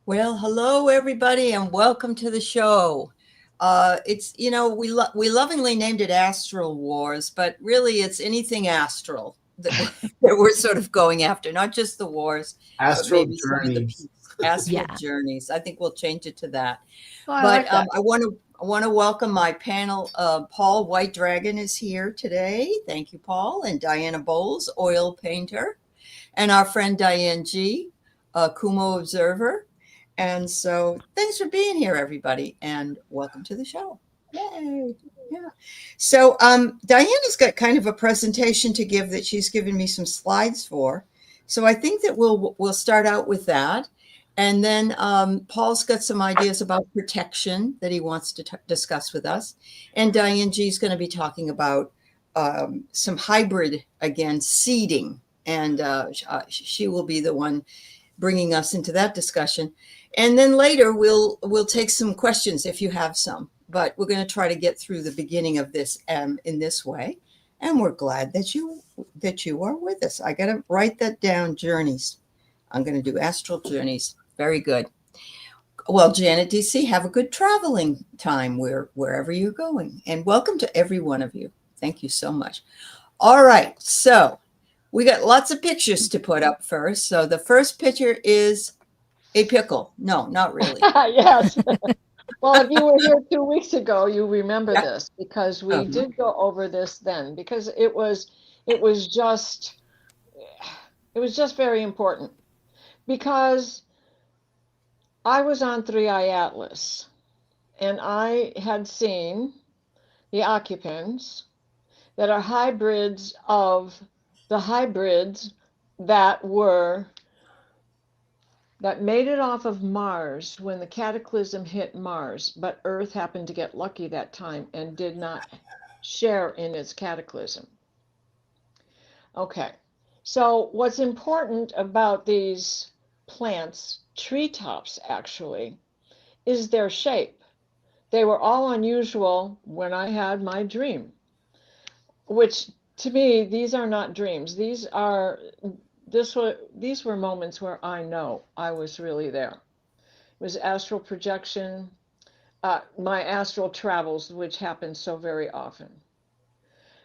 Well, hello everybody, and welcome to the show. It's we lovingly named it Astral Wars, but really it's anything astral that that we're sort of going after, not just the wars, but Astral maybe some of the journeys. astral Yeah. journeys. I think we'll change it to that. Oh, I But like that. I want to welcome my panel. Paul White Dragon is here today. Thank you, Paul, and Diana Bowles, oil painter, and our friend Diane G, Kumo observer. And so thanks for being here, everybody, and welcome to the show. Yay. Yeah. So Diana's got kind of a presentation to give that she's given me some slides for. So I think that we'll start out with that. And then Paul's got some ideas about protection that he wants to discuss with us. And Diane G is going to be talking about some hybrid, again, seeding. And she will be the one bringing us into that discussion. And then later we'll take some questions if you have some. But we're going to try to get through the beginning of this in this way. And we're glad that you are with us. I got to write that down. Journeys. I'm going to do astral journeys. Very good. Well, Janet DC, have a good traveling time wherever you're going. And welcome to every one of you. Thank you so much. All right. So we got lots of pictures to put up first. So the first picture is a pickle. No, not really. Yes. Well, if you were here 2 weeks ago, you remember Yeah. this because we Uh-huh. did go over this then because it was just it was just very important because I was on 3i Atlas and I had seen the occupants that are hybrids of the hybrids that were that made it off of Mars when the cataclysm hit Mars, but Earth happened to get lucky that time and did not share in its cataclysm. Okay, so what's important about these plants, treetops actually, is their shape. They were all unusual when I had my dream, which to me, these are not dreams. These were moments where I know I was really there. It was astral projection, my astral travels, which happen so very often.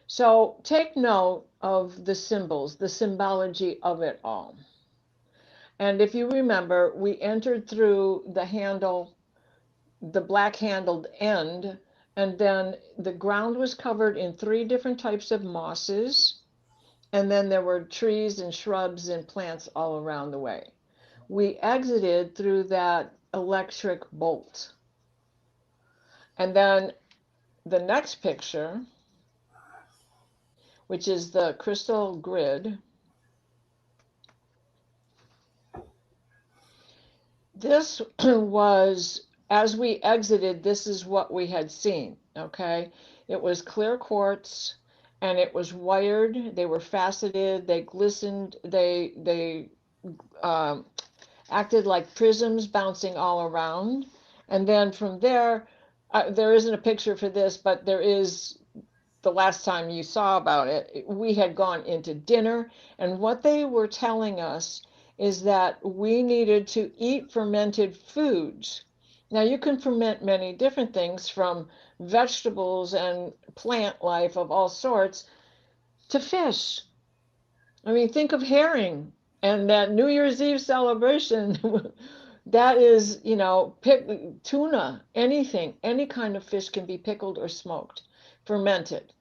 So take note of the symbols, the symbology of it all. And if you remember, we entered through the handle, the black handled end, and then the ground was covered in three different types of mosses, and then there were trees and shrubs and plants all around the way. We exited through that electric bolt. And then the next picture, which is the crystal grid, this was, as we exited, this is what we had seen, okay? It was clear quartz and it was wired, they were faceted, they glistened, they um, acted like prisms bouncing all around. And then from there, there isn't a picture for this, but there is the last time you saw about it, we had gone into dinner, and what they were telling us is that we needed to eat fermented foods. Now, you can ferment many different things from vegetables and plant life of all sorts to fish. I mean, think of herring and that New Year's Eve celebration. That is, tuna, anything, any kind of fish can be pickled or smoked, fermented.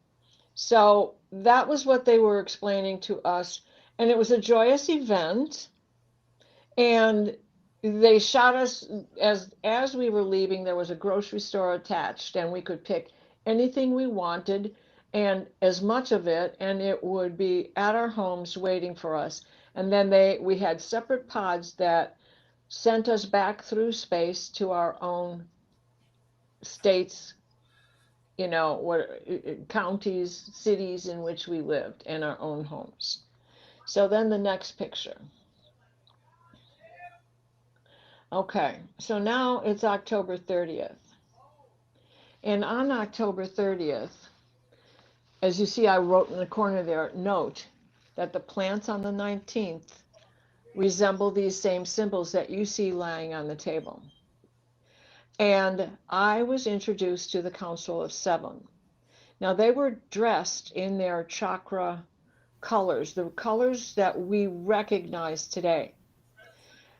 So that was what they were explaining to us. And it was a joyous event. And they shot us as we were leaving. There was a grocery store attached, and we could pick anything we wanted and as much of it, and it would be at our homes waiting for us. And then we had separate pods that sent us back through space to our own states, what counties, cities in which we lived, and our own homes. So then the next picture. Okay, so now it's October 30th. And on October 30th, as you see, I wrote in the corner there, note that the plants on the 19th resemble these same symbols that you see lying on the table. And I was introduced to the Council of Seven. Now, they were dressed in their chakra colors, the colors that we recognize today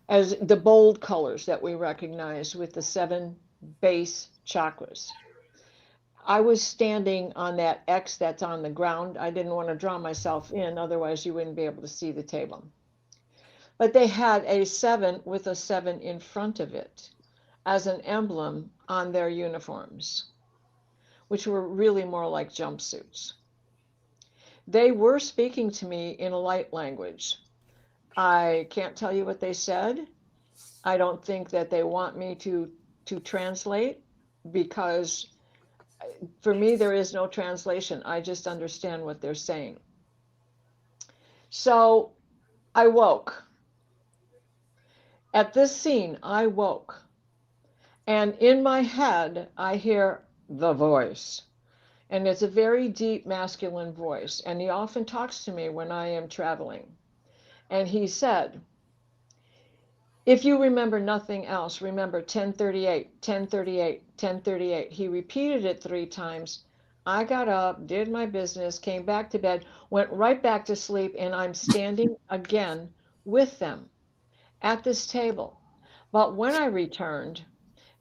as the bold colors that we recognize with the seven base chakras. I was standing on that X that's on the ground. I didn't want to draw myself in, otherwise, you wouldn't be able to see the table. But they had a seven with a seven in front of it as an emblem on their uniforms, which were really more like jumpsuits. They were speaking to me in a light language. I can't tell you what they said. I don't think that they want me to translate, because for me there is no translation. I just understand what they're saying. So I woke. At this scene, I woke. And in my head, I hear the voice. And it's a very deep masculine voice. And he often talks to me when I am traveling. And he said, if you remember nothing else, remember 1038, 1038, 1038. He repeated it 3 times. I got up, did my business, came back to bed, went right back to sleep, and I'm standing again with them at this table. But when I returned,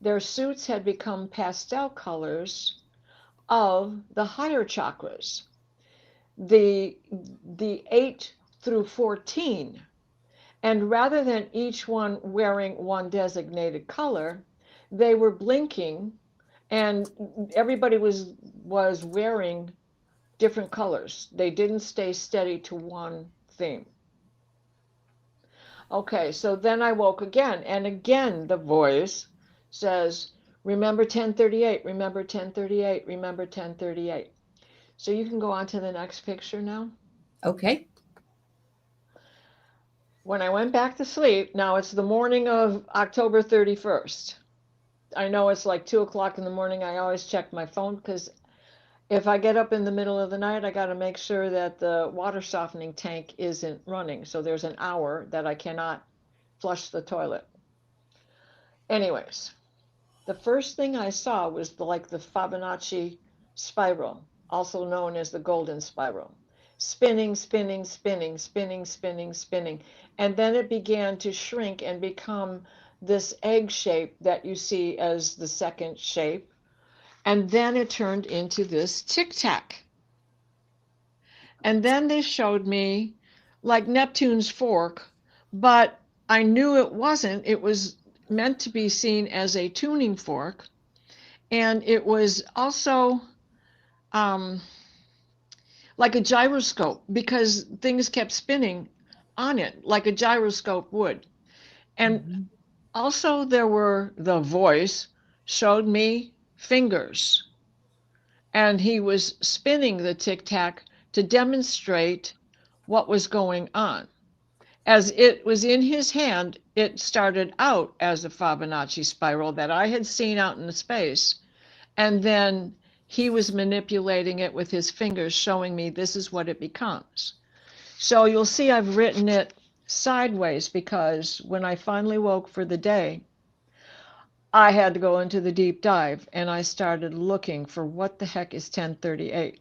their suits had become pastel colors of the higher chakras, the 8 through 14. And rather than each one wearing one designated color, they were blinking, and everybody was wearing different colors. They didn't stay steady to one theme. Okay, so then I woke again, and again the voice says, remember 1038, remember 1038, remember 1038. So you can go on to the next picture now. Okay. When I went back to sleep, now it's the morning of October 31st. I know it's like 2 o'clock in the morning. I always check my phone, because if I get up in the middle of the night, I got to make sure that the water softening tank isn't running. So there's an hour that I cannot flush the toilet. Anyways, the first thing I saw was like the Fibonacci spiral, also known as the golden spiral. Spinning, spinning, spinning, spinning, spinning, spinning. And then it began to shrink and become this egg shape that you see as the second shape. And then it turned into this tic-tac. And then they showed me like Neptune's fork, but I knew it wasn't. It was meant to be seen as a tuning fork. And it was also like a gyroscope, because things kept spinning on it like a gyroscope would. And also the voice showed me fingers, and he was spinning the tic-tac to demonstrate what was going on. As it was in his hand, it started out as a Fibonacci spiral that I had seen out in the space, and then he was manipulating it with his fingers, showing me this is what it becomes. So you'll see I've written it sideways, because when I finally woke for the day, I had to go into the deep dive, and I started looking for what the heck is 1038.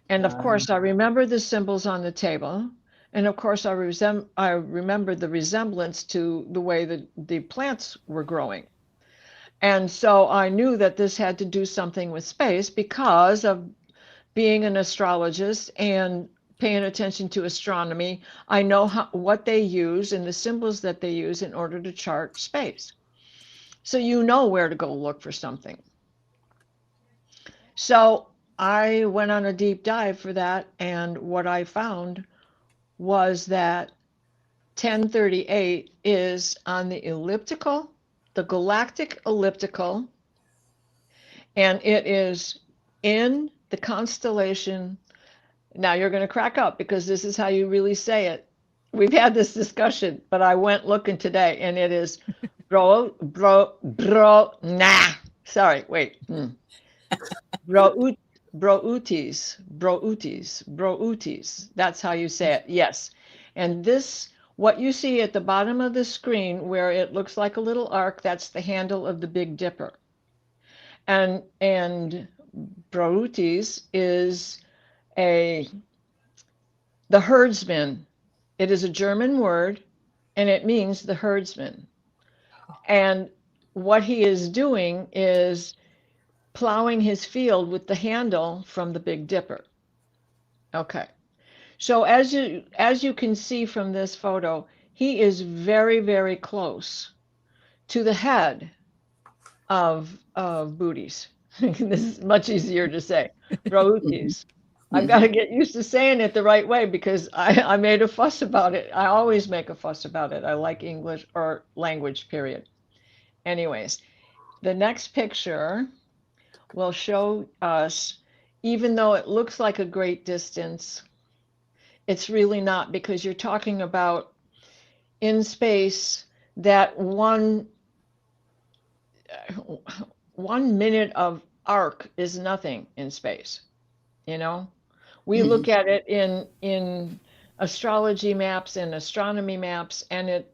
And of course, I remember the symbols on the table. And of course, I remember the resemblance to the way the plants were growing. And so I knew that this had to do something with space, because of being an astrologist and paying attention to astronomy. I know what they use and the symbols that they use in order to chart space. So you know where to go look for something. So I went on a deep dive for that, and what I found was that 1038 is on the elliptical, the galactic elliptical, and it is in the constellation. Now you're going to crack up, because this is how you really say it. We've had this discussion, but I went looking today, and it is Broughties. That's how you say it. Yes. And this What you see at the bottom of the screen where it looks like a little arc, that's the handle of the Big Dipper. And Brautis is the herdsman. It is a German word, and it means the herdsman. And what he is doing is plowing his field with the handle from the Big Dipper. Okay. So as you can see from this photo, he is very, very close to the head of Booties. This is much easier to say. Brautis. I've got to get used to saying it the right way because I made a fuss about it. I always make a fuss about it. I like English or language, period. Anyways, the next picture will show us, even though it looks like a great distance, it's really not, because you're talking about in space that one minute of arc is nothing in space. You know, we look at it in astrology maps and astronomy maps, and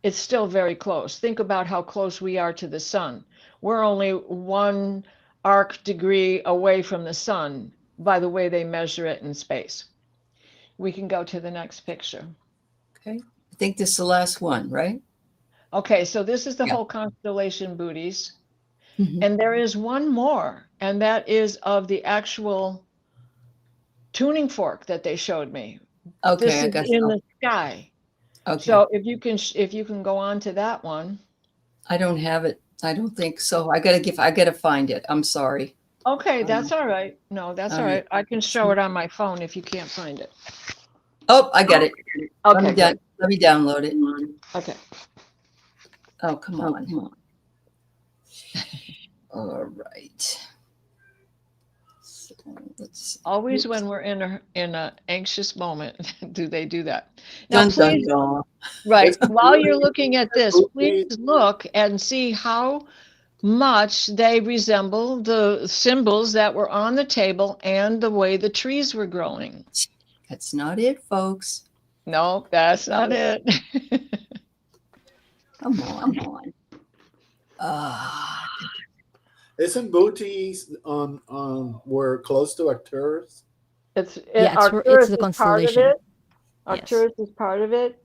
it's still very close. Think about how close we are to the sun. We're only 1 arc degree away from the sun by the way they measure it in space. We can go to the next picture. Okay. I think this is the last one, right? Okay, so this is the whole constellation Booties. And there is one more, and that is of the actual tuning fork that they showed me. Okay, This I is got in the sky. Okay. So if you can go on to that one. I don't have it. I don't think so. I gotta find it. I'm sorry. Okay, that's all right. No, that's all right. I can show it on my phone if you can't find it. Oh, I got it. Okay, Let me download it. Okay. Oh, come on. All right. So let's Always when we're in a anxious moment, do they do that? Now, dun, dun, please, dun. right, while you're looking at this, please look and see how much they resemble the symbols that were on the table and the way the trees were growing. That's not it, folks. No, that's not it. Come on. Isn't Booties we're close to Arcturus? It's it's the constellation. Arcturus is part of it.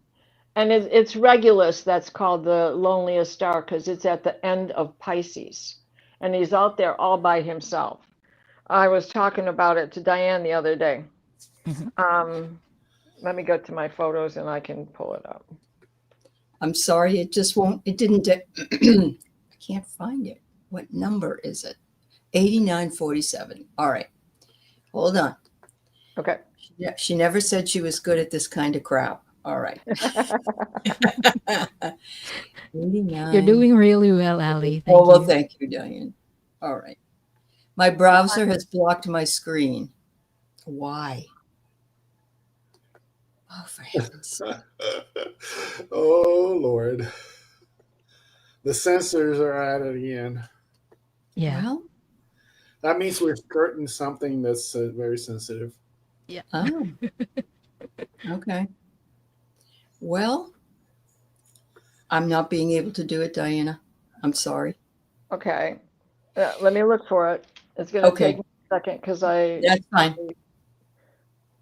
And it's Regulus that's called the loneliest star because it's at the end of Pisces. And he's out there all by himself. I was talking about it to Diane the other day. Let me go to my photos and I can pull it up. I'm sorry, it just won't, it didn't, I can't find it. What number is it? 8947. All right. Hold on. Okay. Yeah, she never said she was good at this kind of crap. All right. 89. You're doing really well, Aley. Oh, well, thank you, Diane. All right. My browser has blocked my screen. Why? Oh, for heaven's sake. Oh, Lord. The sensors are at it again. Yeah. Well, That means we're skirting something that's very sensitive. Yeah. oh. Okay. Well, I'm not being able to do it, Diana. I'm sorry. Okay. Let me look for it. It's going to take me a second because That's fine.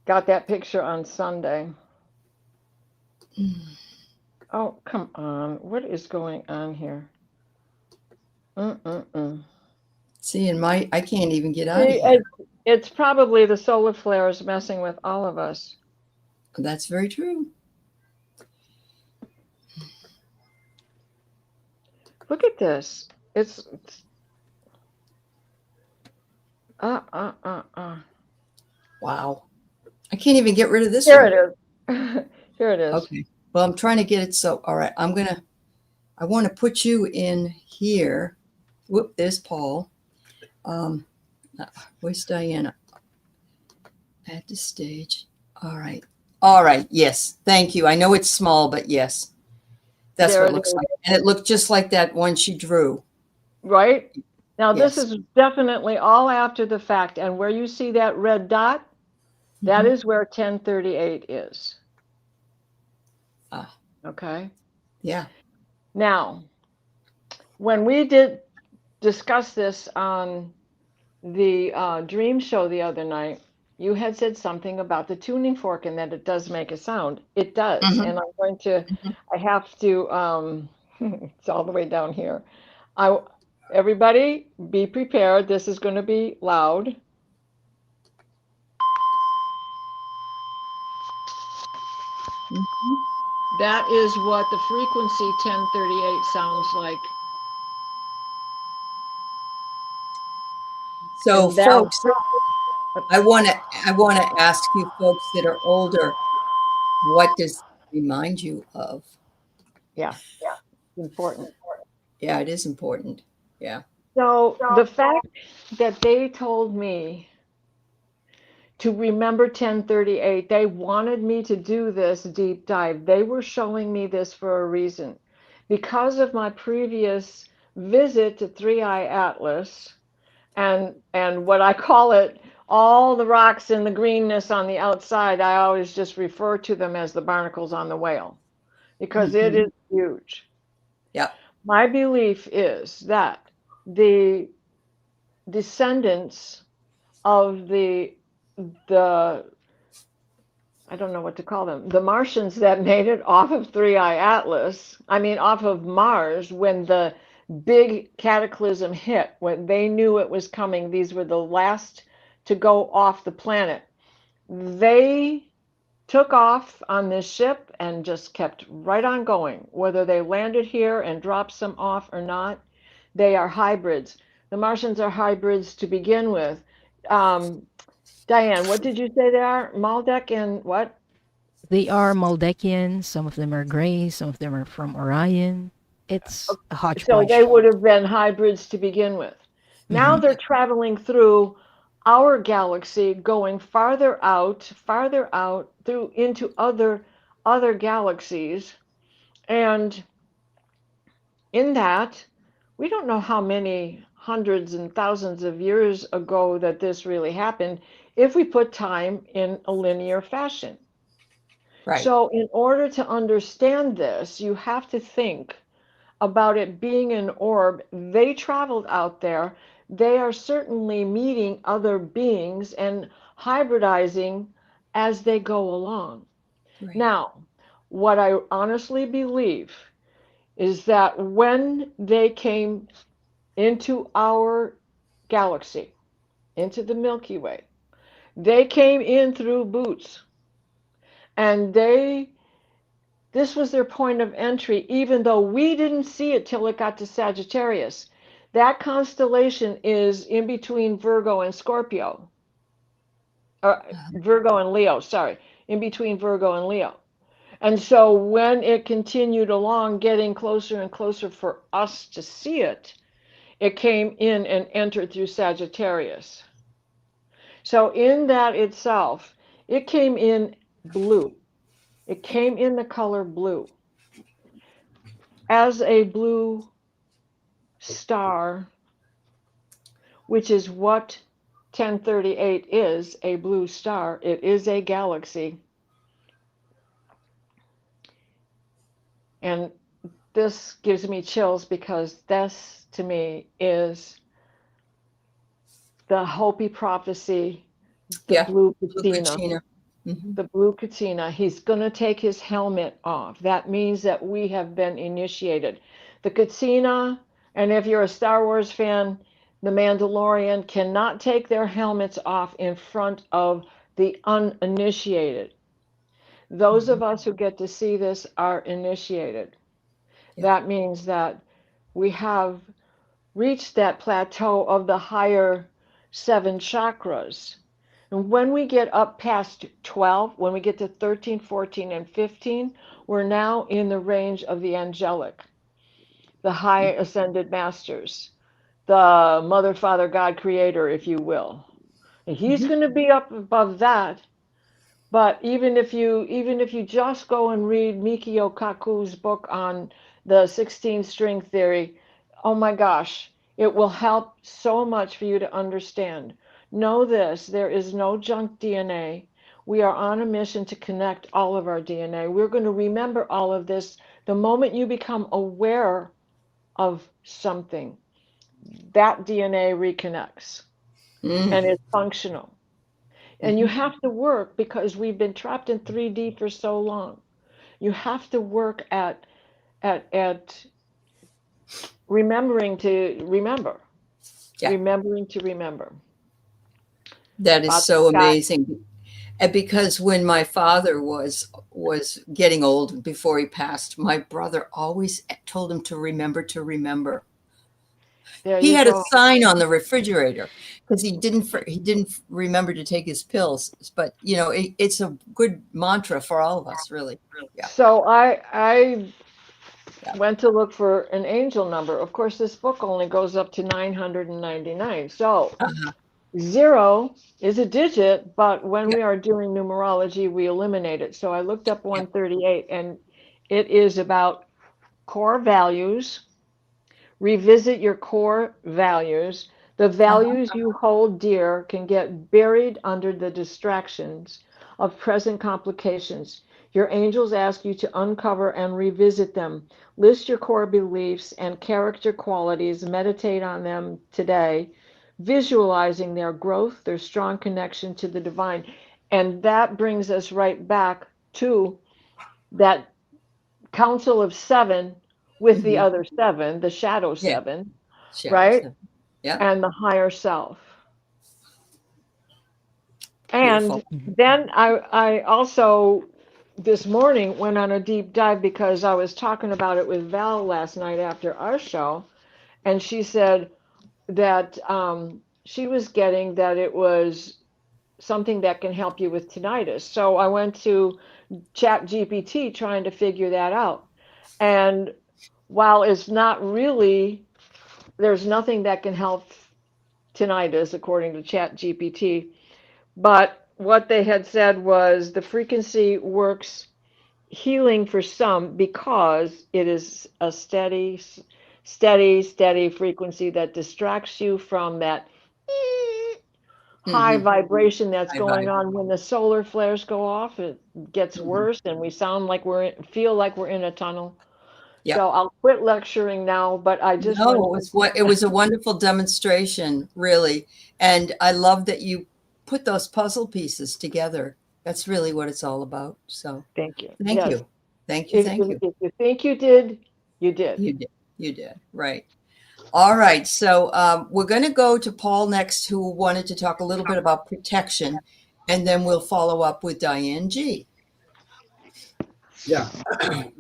got that picture on Sunday. Oh, come on. What is going on here? See, I can't even get out of here. It's probably the solar flares messing with all of us. That's very true. Look at this. It's Wow. I can't even get rid of this Here one. it is. Here it is. Okay. Well, I'm trying to get it. So, all right. I want to put you in here. Whoop, there's Paul. Where's Diana? At the stage. All right. All right. Yes. Thank you. I know it's small, but yes. That's There what it it looks is. like. And it looked just like that one she drew. Right? Now, this Yes. is definitely all after the fact. And where you see that red dot, that is where 1038 is. Okay. Yeah. Now, when we did discuss this on the dream show the other night, you had said something about the tuning fork and that it does make a sound. It does. Mhm. And I'm going to, I have to, it's all the way down here. I, everybody be prepared. This is going to be loud. Mhm. That is what the frequency 1038 sounds like. So, And that, folks, I want to ask you folks that are older, what does it remind you of? yeah, important. Yeah, it is important. Yeah. So the fact that they told me to remember 1038, they wanted me to do this deep dive. They were showing me this for a reason. Because of my previous visit to Three Eye Atlas and what I call it, all the rocks and the greenness on the outside, I always just refer to them as the barnacles on the whale because it Mhm. is huge. Yep. My belief is that the descendants of the I don't know what to call them, the Martians that made it off of Three Eye Atlas, I mean off of Mars when the big cataclysm hit, when they knew it was coming, these were the last to go off the planet. They took off on this ship and just kept right on going. Whether they landed here and dropped some off or not, they are hybrids. The Martians are hybrids to begin with. Um, Diane, what did you say they are? Maldek and what? They are Maldekian. Some of them are gray. Some of them are from Orion. It's a So they hodgepodge. would have been hybrids to begin with. Now Hmm. they're traveling through our galaxy, going farther out through into other galaxies. And in that, we don't know how many hundreds and thousands of years ago that this really happened if we put time in a linear fashion. Right. So, in order to understand this, you have to think about it being an orb. They traveled out there. They are certainly meeting other beings and hybridizing as they go along. Right. Now, what I honestly believe is that when they came into our galaxy, into the Milky Way, they came in through Boots, and this was their point of entry, even though we didn't see it till it got to Sagittarius. That constellation is in between Virgo and Scorpio, or Virgo and Leo, sorry, in between Virgo and Leo. And so when it continued along, getting closer and closer for us to see it, it came in and entered through Sagittarius. So in that itself, it came in blue. It came in the color blue. As a blue star, which is what 1038 is, a blue star. It is a galaxy. And this gives me chills because this, to me, is the Hopi prophecy, the Yeah. blue Blue patina. Kachina. Hmm. The blue katina. He's going to take his helmet off. That means that we have been initiated. The katina, and if you're a Star Wars fan, the Mandalorian cannot take their helmets off in front of the uninitiated. Those Hmm. of us who get to see this are initiated. Yeah. That means that we have reached that plateau of the higher seven chakras. And when we get up past 12, when we get to 13, 14, and 15, we're now in the range of the angelic, the high ascended masters, the Mother, Father, God, Creator, if you will. And he's Hmm. going to be up above that. But even if you just go and read Mikio Kaku's book on the 16 string theory, oh my gosh, it will help so much for you to understand. Know this, there is no junk DNA. We are on a mission to connect all of our DNA. We're going to remember all of this. The moment you become aware of something, that DNA reconnects and Mm. is functional. And you have to work because we've been trapped in 3D for so long. You have to work at remembering to remember, Yeah, remembering to remember. that is Father so Scott, amazing. And because when my father was getting old before he passed, my brother always told him to remember to remember. there He you had a go. sign on the refrigerator because he didn't remember to take his pills. But it's a good mantra for all of us, really. Yeah, So I yeah. went to look for an angel number. Of course, this book only goes up to 999. So Uh-huh. zero is a digit, but when Yeah, we are doing numerology, we eliminate it. So I looked up yeah. 138, and it is about core values. Revisit your core values. The Uh-huh. values you hold dear can get buried under the distractions of present complications. Your angels ask you to uncover and revisit them. List your core beliefs and character qualities. Meditate on them today, visualizing their growth, their strong connection to the divine. And that brings us right back to that council of seven with the Hmm. other seven, the shadow Yeah, seven, shadows. right? Yeah, And the higher self. And beautiful. then I also this morning went on a deep dive because I was talking about it with Val last night after our show, and she said that she was getting that it was something that can help you with tinnitus. So I went to Chat GPT trying to figure that out. And while it's not really, there's nothing that can help tinnitus according to Chat GPT. But what they had said was the frequency works healing for some because it is a steady frequency that distracts you from that high Hmm. vibration that's I going vibe. on when the solar flares go off. It gets Hmm. worse, and we sound like feel like we're in a tunnel. Yeah. So I'll quit lecturing now, but I just No, want it was a wonderful demonstration, really. And I love that you put those puzzle pieces together. That's really what it's all about. So thank you. thank Yes, you. Thank you. Thank you. if you think you did, you did. You did. You did. Right. All right. So we're going to go to Paul next, who wanted to talk a little bit about protection. And then we'll follow up with Diane G. Yeah.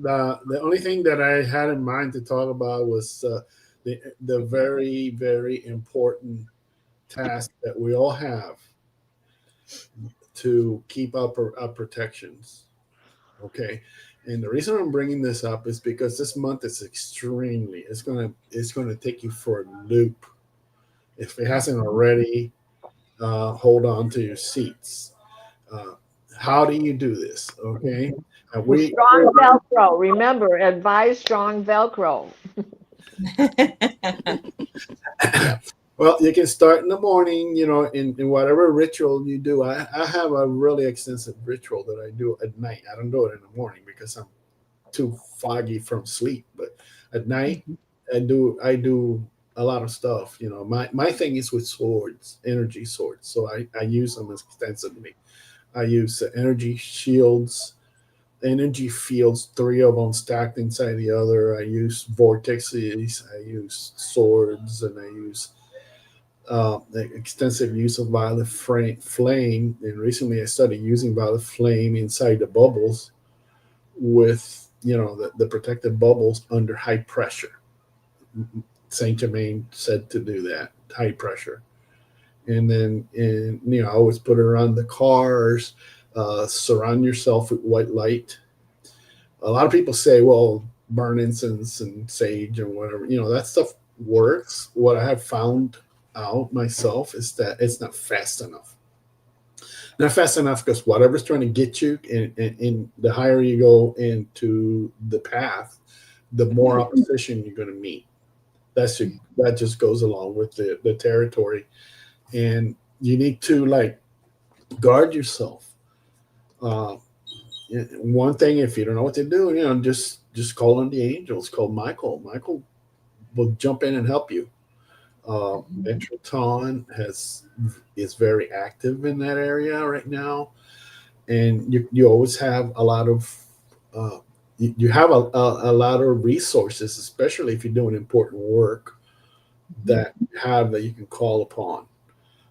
The only thing that I had in mind to talk about was the very, very important task that we all have to keep up our protections. Okay, and the reason I'm bringing this up is because this month is extremely. It's gonna take you for a loop. If it hasn't already, hold on to your seats. Uh, how do you do this? Okay, With we strong everyone. Velcro. Remember, advise strong Velcro. Yep. Well, you can start in the morning, in whatever ritual you do. I have a really extensive ritual that I do at night. I don't do it in the morning because I'm too foggy from sleep. But at night, I do a lot of stuff. My thing is with swords, energy swords. So I use them extensively. I use energy shields, energy fields, three of them stacked inside the other. I use vortexes. I use swords, and I use the extensive use of violet flame. And recently, I started using violet flame inside the bubbles with the protective bubbles under high pressure. Saint Germain said to do that, high pressure. And then I always put it around the cars. Surround yourself with white light. A lot of people say, well, burn incense and sage and whatever. That stuff works. What I have found out myself is that it's not fast enough. Not fast enough because whatever's trying to get you, in the higher you go into the path, the more opposition you're going to meet. That just goes along with the territory, and you need to, like, guard yourself. Uh, One thing, if you don't know what to do, just call on the angels. Call Michael. Michael will jump in and help you. Mhm. Metroton is very active in that area right now, and you always have a lot of uh, you have a lot of resources, especially if you're doing important work Mhm. that you can call upon.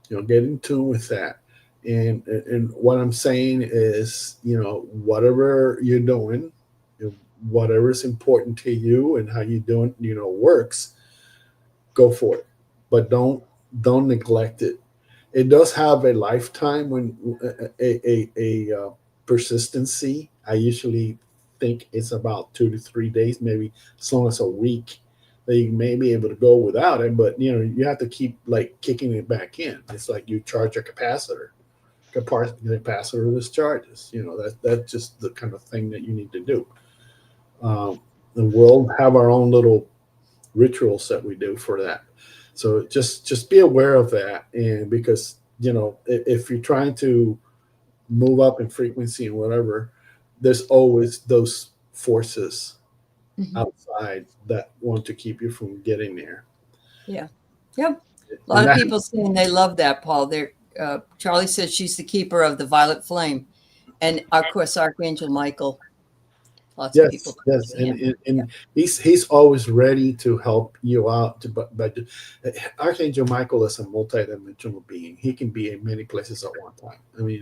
Get in tune with that. And what I'm saying is, whatever you're doing, whatever is important to you and how you doing, works, go for it. But don't neglect it. It does have a lifetime when a persistency. I usually think it's about 2 to 3 days, maybe as long as a week that you may be able to go without it. But you have to keep like kicking it back in. It's like you charge a capacitor. Capacitor discharges. That's just the kind of thing that you need to do. Um, and we'll have our own little rituals that we do for that. So just be aware of that, and because if you're trying to move up in frequency and whatever, there's always those forces Mhm. outside that want to keep you from getting there. Yeah. Yep. A lot And of that people saying they love that, Paul. Charlie says she's the keeper of the violet flame. And of course, Archangel Michael. Lots of people Yes, talk yes, to and, him. and and he's always ready to help you out. But Archangel Michael is a multidimensional being. He can be in many places at one time. I mean,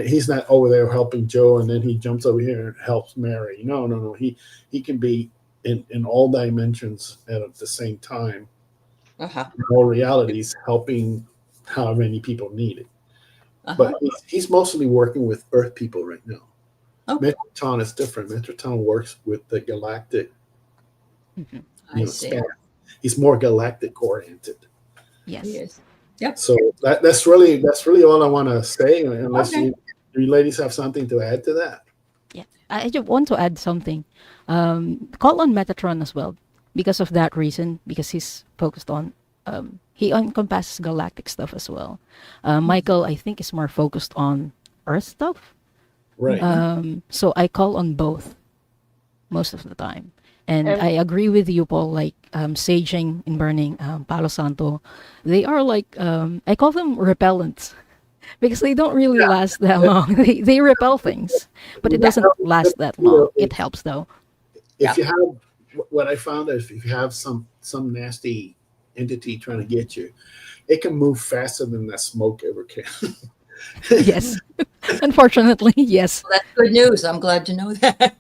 he's not over there helping Joe, and then he jumps over here and helps Mary. No, no, no. He can be in all dimensions at the same time, Uh-huh. in all realities, helping how many people need it. But Uh-huh. he's mostly working with Earth people right now. Okay. Metroton is different. Metroton works with the galactic, Mhm. I see. span. He's more galactic oriented. He Yes. is. Yep. So that's really all I want to say. Unless Okay. you ladies have something to add to that. Yeah. I just want to add something. Call on Metatron as well because of that reason, because he's focused on, he encompasses galactic stuff as well. Michael, I think, is more focused on Earth stuff. Right. Mm-hmm. So I call on both most of the time. And And I agree with you, Paul, like saging and burning Palo Santo. They are like, I call them repellents because they don't really last that Yeah. long. They repel things, but it Yeah. doesn't last that long. It helps though. If Yeah. you have what I found is if you have some nasty entity trying to get you, it can move faster than that smoke ever can. Yes. Unfortunately, yes. Well, that's good news. I'm glad to know that.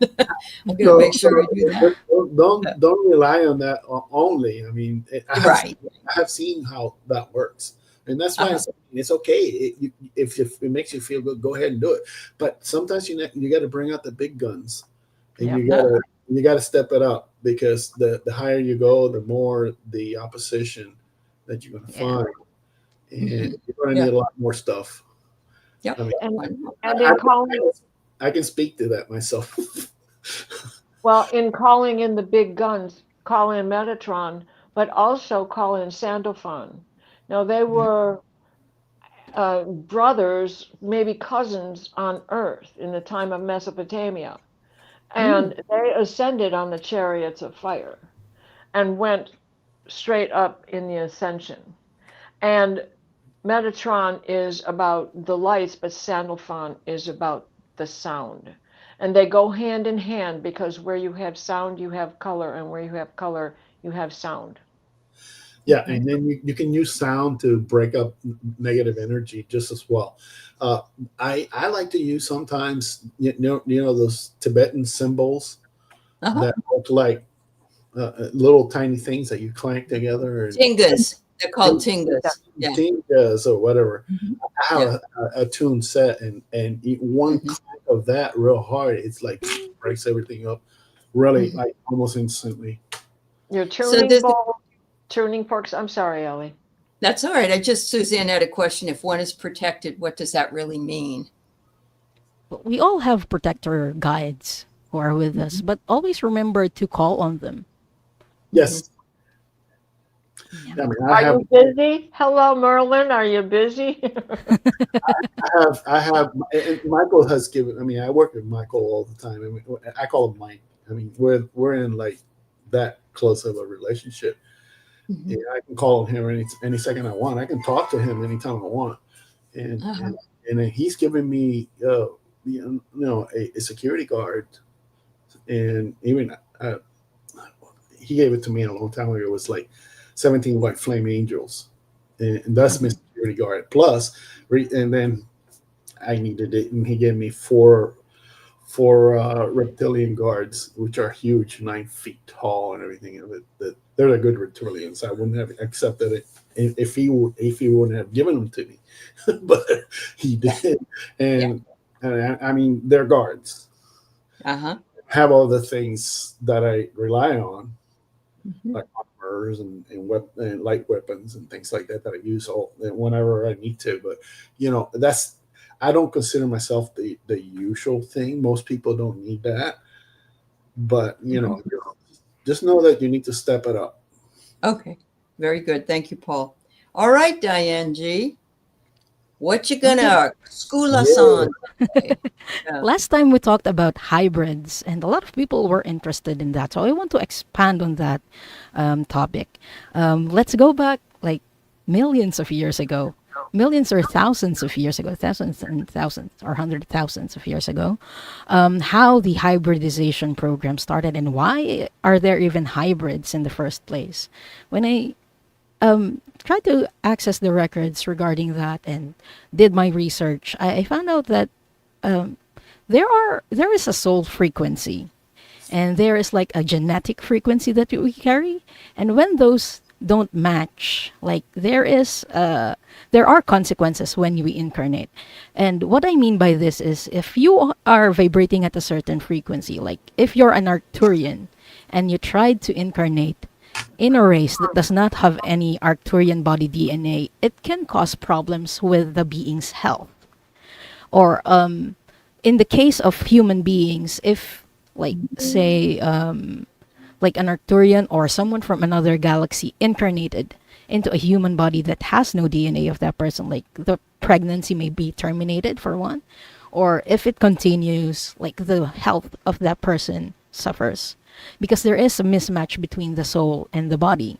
I'm going to So, make sure I do that. don't rely on that only. I mean, Right. I have seen how that works, and that's why Uh-huh. it's okay. If it makes you feel good, go ahead and do it. But sometimes you got to bring out the big guns, and Yep. you got to step it up because the higher you go, the more the opposition that you're going to Yeah. find, and Hmm. you're going to Yeah. need a lot more stuff. I Yep. mean, and I know. and I, in I, calling I can speak to that myself. well, in calling in the big guns, call in Metatron, but also call in Sandalphon. Now they Mhm. were brothers, maybe cousins on Earth in the time of Mesopotamia, Mm. and they ascended on the chariots of fire and went straight up in the ascension. And Metatron is about the lights, but Sandalphon is about the sound. And they go hand in hand because where you have sound, you have color, and where you have color, you have sound. Yeah, Mhm. and then you can use sound to break up negative energy just as well. Uh, I like to use sometimes those Tibetan symbols Uh-huh. that look like little tiny things that you clank together and Tingas. They're called ting- tingas. Yeah. tingas or whatever. Mhm. I have Yeah. a tune set and one Hmm. clank of that real hard, it's like breaks everything up really Hmm. like almost instantly. Your So tuning this bowl, tuning forks. I'm sorry, Ellie. that's all right. Suzanne had a question. If one is protected, what does that really mean? But we all have protector guides who are with us, Hmm. but always remember to call on them. Hmm. Yes, Yeah. I mean, Are you busy? Hello, Merlin. Are you busy? and Michael has given. I mean, I work with Michael all the time. I mean, I call him Mike. I mean, we're in like that close of a relationship. Mhm. Yeah, I can call him any second I want. I can talk to him anytime I want, and Uh-huh. and then he's given me a security guard, and even he gave it to me a long time ago. It was like 17 white flame angels, and that's my Mhm. security guard. Plus, and then I needed it, and he gave me four reptilian guards, which are huge, 9 feet tall, and everything. And they're the good reptilians. I wouldn't have accepted it if he wouldn't have given them to me, but he Yeah. did. Yeah. And I mean, they're guards. Uh-huh. Have all the things that I rely on, Mhm. like armors and light weapons and things like that I use all whenever I need to. But that's I don't consider myself the usual thing. Most people don't need that, but Mhm. just know that you need to step it up. Okay. Very good. Thank you, Paul. All right, Diane G. What you Okay. gonna school us Yeah, on today? Yeah. Last time we talked about hybrids, and a lot of people were interested in that. So I want to expand on that topic. Let's go back like millions of years ago, millions or thousands of years ago, thousands and thousands or hundred thousands of years ago, how the hybridization program started and why are there even hybrids in the first place. When I tried to access the records regarding that and did my research, I found out that there is a soul frequency and there is like a genetic frequency that we carry, and when those don't match, like there are consequences when we incarnate. And what I mean by this is if you are vibrating at a certain frequency, like if you're an Arcturian and you tried to incarnate in a race that does not have any Arcturian body DNA, it can cause problems with the being's health. Or in the case of human beings, if like say like an Arcturian or someone from another galaxy incarnated into a human body that has no DNA of that person, like the pregnancy may be terminated for one, or if it continues, like the health of that person suffers because there is a mismatch between the soul and the body.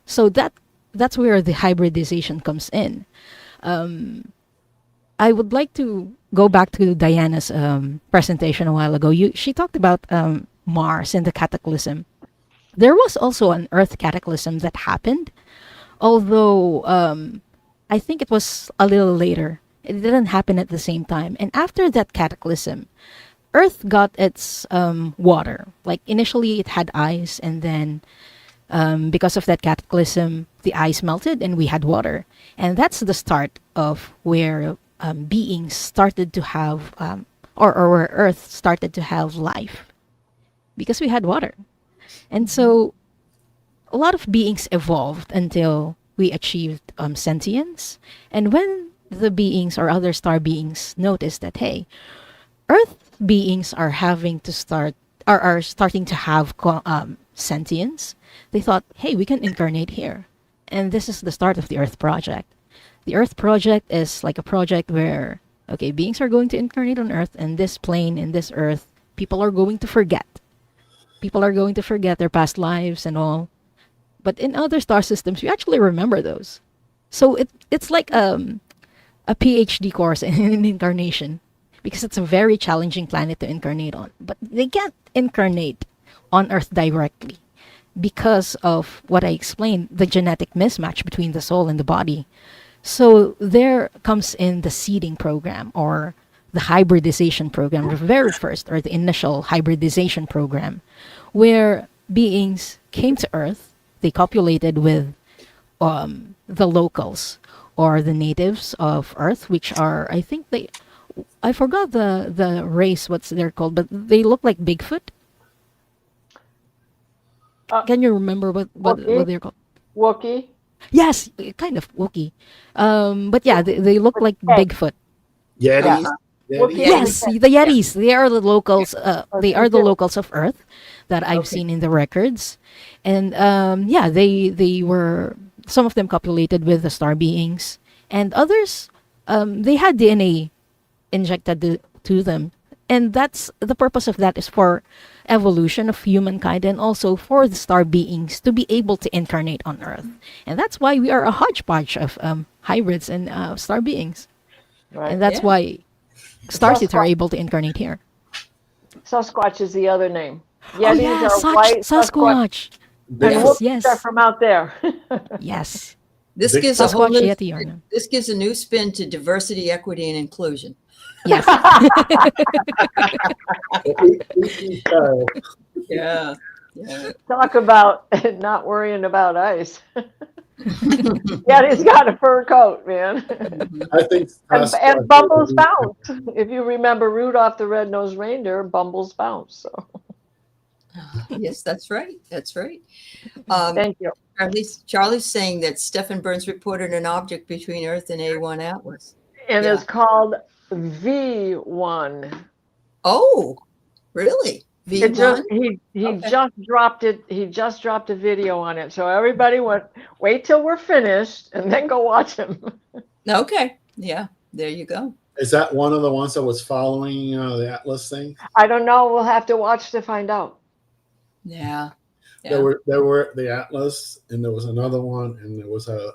So that's where the hybridization comes in. I would like to go back to Diana's presentation a while ago. She talked about Mars and the cataclysm. There was also an Earth cataclysm that happened, although I think it was a little later. It didn't happen at the same time. And after that cataclysm, Earth got its water. Like initially, it had ice, and then because of that cataclysm, the ice melted and we had water. And that's the start of where beings started to have, or where Earth started to have life because we had water. And Mhm. so a lot of beings evolved until we achieved sentience. And when the beings or other star beings noticed that, hey, Earth beings are having to start are starting to have sentience, they thought, hey, we can incarnate here. And this is the start of the Earth Project. The Earth Project is like a project where, okay, beings are going to incarnate on Earth, and this plane and this Earth, people are going to forget. People are going to forget their past lives and all. But in other star systems, you actually remember those. So it's like a PhD course in incarnation because it's a very challenging planet to incarnate on. But they can't incarnate on Earth directly because of what I explained, the genetic mismatch between the soul and the body. So there comes in the seeding program or the hybridization program, the very first or the initial hybridization program, where beings came to Earth, they copulated with the locals or the natives of Earth, which are, I think I forgot the race, what's they're called, but they look like Bigfoot. uh, Can you remember what Wookie, they're called? Wookie, Yes, kind of Wookiee. But yeah, they look with like K. Bigfoot. Yeah. Yetis. Yeti? Yes, the Yetis. They are the locals. They are the too. locals of Earth that I've Okay. seen in the records, and yeah, they were, some of them copulated with the star beings, and others they had DNA injected to them, and that's the purpose of that is for evolution of humankind and also for the star beings to be able to incarnate on Earth, and that's why we are a hodgepodge of hybrids and star beings, Right. and that's Yeah. why starseeds are Sasquatch, able to incarnate here. Sasquatch is the other name. Oh Yetis yeah, are such white, Sasquatch, Sasquatch. and Bigfoot. Yes, Whoopies are yes, from out there. yes. This gives a Bigfoot. whole Sasquatch new, Yeti are no. this gives a new spin to diversity, equity, and inclusion. Yes. E.T. style. Yeah. Yeah. Talk about not worrying about ice. Yeti's got a fur coat, man. Mhm. I think And Sasquatch Bumbles is bounce. If you remember Rudolph the Red-Nosed Reindeer, Bumbles bounce. So Yes, that's right. That's right. Um, thank you. Charlie's saying that Stephen Burns reported an object between Earth and A1 Atlas. And Yeah. it's called V1. Oh, really? It just V1? he Okay. just dropped it. He just dropped a video on it. So everybody wait till we're finished and then go watch him. Okay. Yeah. There you go. Is that one of the ones that was following the Atlas thing? I don't know. We'll have to watch to find out. Yeah. There Yeah. were the Atlas, and there was another one, and there was a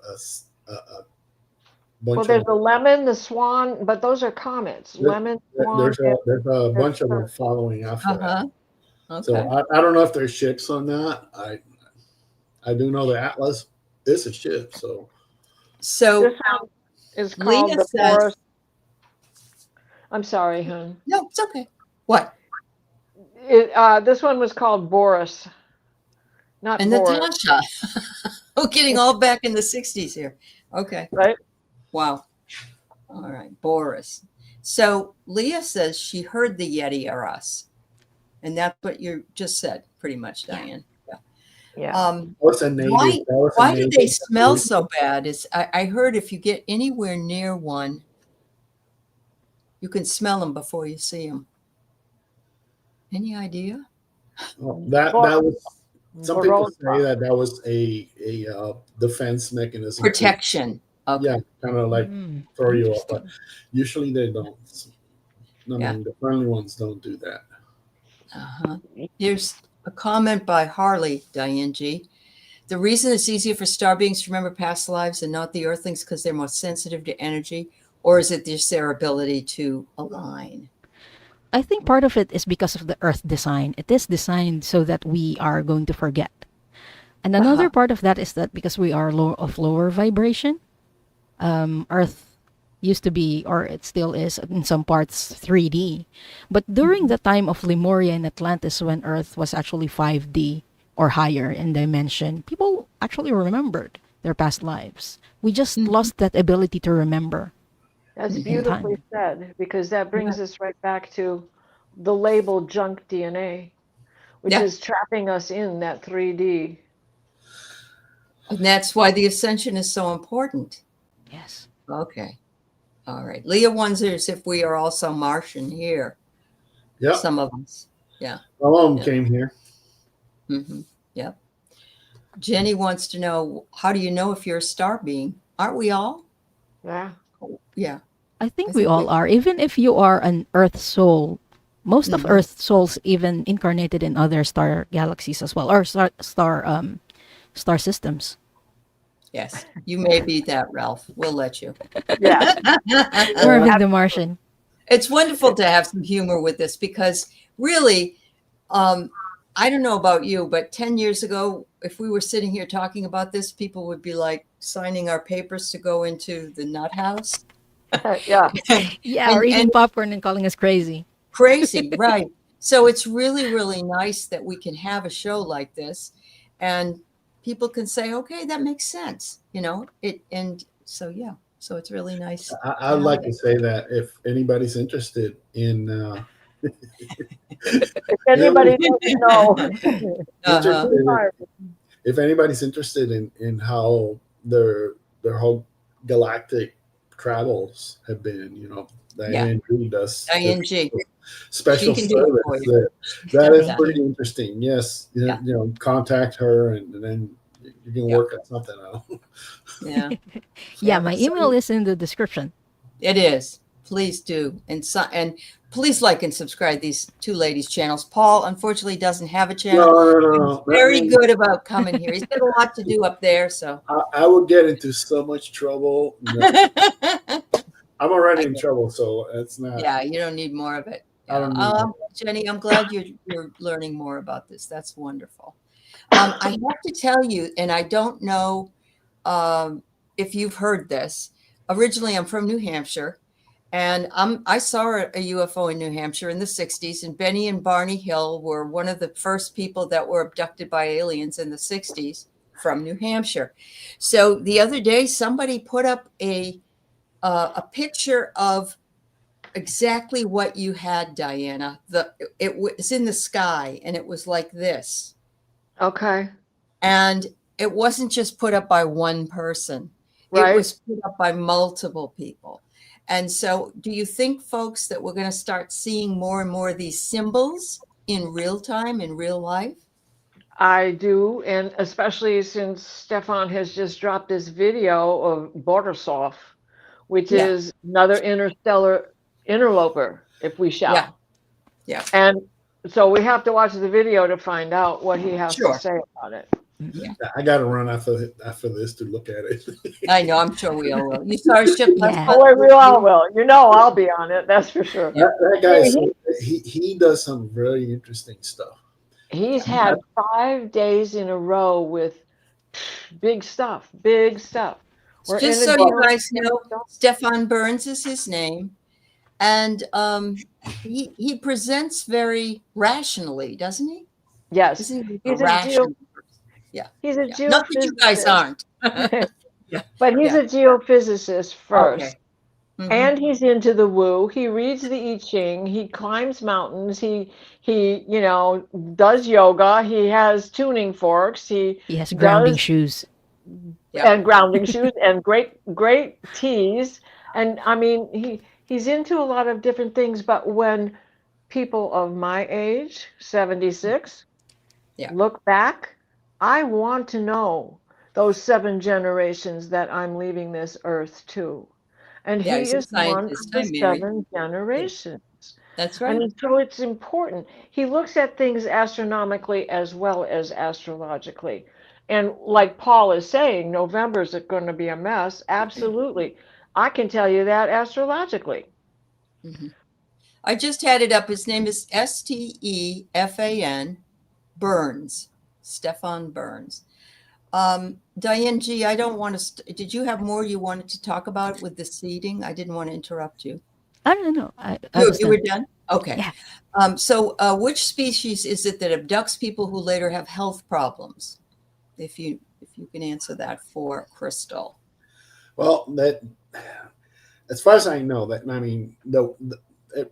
Well, bunch there's of the lemon, the swan, but those are comets. Lemon, swan, there's a and bunch of them following after that. Uh-huh. So Okay. I don't know if there's ships on that. I do know the Atlas is a ship. So So this one is called Leah the says, forest. I'm sorry, hon. no, it's okay. What? This one was called Boris, not And Boris, Natasha. We're getting all back in the 60s here. Okay. right? Wow. All right. Boris. So Leah says she heard the Yeti or us. And that's what you just said, pretty much, Diane. Yeah. Yeah. what's a native? Why That was a why do they native smell evolution. so bad? I heard if you get anywhere near one, you can smell them before you see them. Any idea? Oh, that was some people say that was a defense mechanism. Protection. Okay. Yeah, kind of like throw you off, but Interesting. usually they don't. I Yeah. mean, the friendly ones don't do that. Uh-huh. Here's a comment by Harley, Diane G. The reason it's easier for star beings to remember past lives and not the earthlings because they're more sensitive to energy, or is it just their ability to align? I think part of it is because of the Earth design. It is designed so that we are going to forget. And another part of that is that because we are of lower vibration, Earth used to be, or it still is in some parts, 3D. But during the time of Lemuria and Atlantis, when Earth was actually 5D or higher in dimension, people actually remembered their past lives. We just lost that ability to remember. That's in beautifully time. said, because that brings us right back to the label junk DNA, which Yeah. is trapping us in that 3D. And that's why the ascension is so important. Yes. Okay. All right. Leah wonders if we are also Martian here. Yep, Some of us. Yeah. my mom Yeah. came here. Mm-hmm. Yep. Jenny wants to know, how do you know if you're a star being? Aren't we all? Yeah. Yeah. I think I we think all are. Even if you are an Earth soul, most of Mhm. Earth souls even incarnated in other star galaxies as well, or star systems. Yes. You may be that, Ralph. We'll let you. Yeah. Marvin the Martian. It's wonderful to have some humor with this because really, I don't know about you, but 10 years ago, if we were sitting here talking about this, people would be like signing our papers to go into the nut house. Yeah. Yeah, or eating And popcorn and calling us crazy. crazy, right? So it's really, really nice that we can have a show like this and people can say, okay, that makes sense, and so, yeah, so it's really nice. I'd like to say that if anybody's interested in If anybody doesn't know, Uh-huh. if anybody's interested in how their whole galactic travels have been, Diane G does Diane G. special She can do it for service. you. That is Yeah. pretty interesting. Yes, Yeah. contact her, and then you can Yeah. work out something out. Yeah. Yeah, my email is in the description. It is. Please do. And please like and subscribe these two ladies' channels. Paul, unfortunately, doesn't have a channel. No. Very good about coming here. He's got a lot to do up there, so. I would get into so much trouble. No, I'm already in trouble, so it's not. Yeah, you don't need more of it. I don't need more. Jenny, I'm glad you're learning more about this. That's wonderful. I have to tell you, and I don't know if you've heard this. Originally, I'm from New Hampshire, and I saw a UFO in New Hampshire in the 60s, and Benny and Barney Hill were one of the first people that were abducted by aliens in the 60s from New Hampshire. So the other day, somebody put up a picture of exactly what you had, Diana. It was in the sky, and it was like this. Okay. And it wasn't just put up by one person. Right. It was put up by multiple people. And so do you think, folks, that we're going to start seeing more and more of these symbols in real time, in real life? I do, and especially since Stefan has just dropped this video of Bordersoff, which Yeah. is another interstellar interloper, if we shall. Yeah. Yeah. And so we have to watch the video to find out what he has Sure. to say about it. Yeah. I got to run after this to look at it. I know. I'm sure we all will. You saw our ship last Yeah. month? Oh, we all will. You know, I'll be on it. That's for sure. That guy, he does some very interesting stuff. He's had 5 days in a row with big stuff, big stuff. We're Just in so a you boat. guys know, Stefan Burns is his name. And he presents very rationally, doesn't he? Yes, Isn't he he's a rational? Yeah. he's a Yeah. Not that you guys geophysicist. aren't. Yeah. But he's Yeah. a geophysicist first. Okay. Mhm. And he's into the woo. He reads the I Ching. He climbs mountains. He does yoga. He has tuning forks. He has grounding does shoes. Yeah. and grounding shoes and great teas. And I mean, he's into a lot of different things. But when people of my age, 76, Yeah. look back, I want to know those 7 generations that I'm leaving this earth to. And Yeah, he he's a is one of scientist. the Hi, Mary. 7 generations. That's right. And so it's important. He looks at things astronomically as well as astrologically. And like Paul is saying, November's going to be a mess. Absolutely. I can tell you that astrologically. Mhm. I just had it up. His name is Stefan Burns. Stefan Burns. Diane G., I don't want to. Did you have more you wanted to talk about with the seeding? I didn't want to interrupt you. I don't know. You were done? Okay. Yeah. So which species is it that abducts people who later have health problems? If you can answer that for Crystal. Well, that, as far as I know, that I mean the